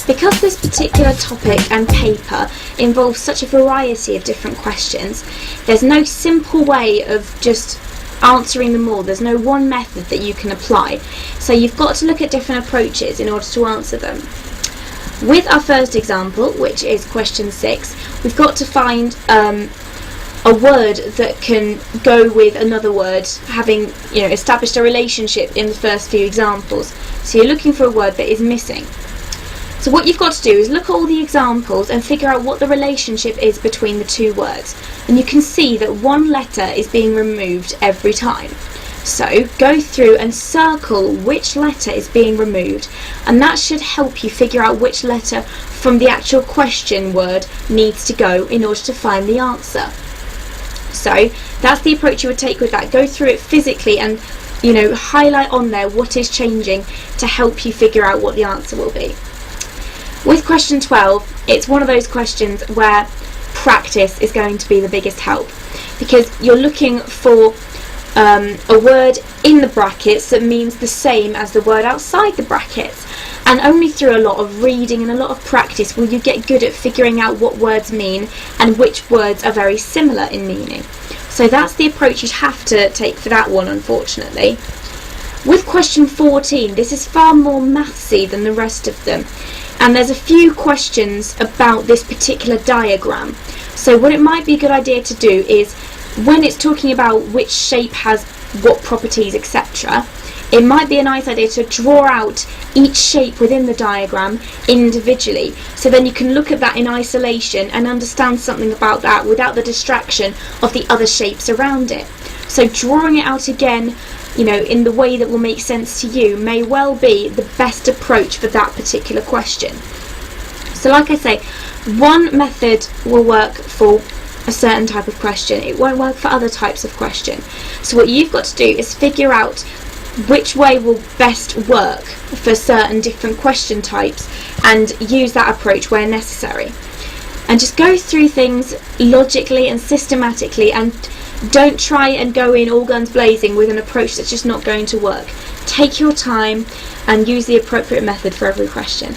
Because this particular topic and paper involves such a variety of different questions, there's no simple way of just answering them all. There's no one method that you can apply. So you've got to look at different approaches in order to answer them. With our first example, which is question 6, we've got to find a word that can go with another word, having established a relationship in the first few examples. So you're looking for a word that is missing. So what you've got to do is look at all the examples and figure out what the relationship is between the two words. And you can see that one letter is being removed every time. So go through and circle which letter is being removed, and that should help you figure out which letter from the actual question word needs to go in order to find the answer. So that's the approach you would take with that. Go through it physically and highlight on there what is changing to help you figure out what the answer will be. With question 12, it's one of those questions where practice is going to be the biggest help, because you're looking for a word in the brackets that means the same as the word outside the brackets, and only through a lot of reading and a lot of practice will you get good at figuring out what words mean and which words are very similar in meaning. So that's the approach you'd have to take for that one, unfortunately. With question 14, this is far more mathsy than the rest of them, and there's a few questions about this particular diagram. So what it might be a good idea to do is, when it's talking about which shape has what properties, etc., it might be a nice idea to draw out each shape within the diagram individually, so then you can look at that in isolation and understand something about that without the distraction of the other shapes around it. So drawing it out again, in the way that will make sense to you may well be the best approach for that particular question. So like I say, one method will work for a certain type of question. It won't work for other types of question. So what you've got to do is figure out which way will best work for certain different question types and use that approach where necessary. And just go through things logically and systematically, and don't try and go in all guns blazing with an approach that's just not going to work. Take your time and use the appropriate method for every question.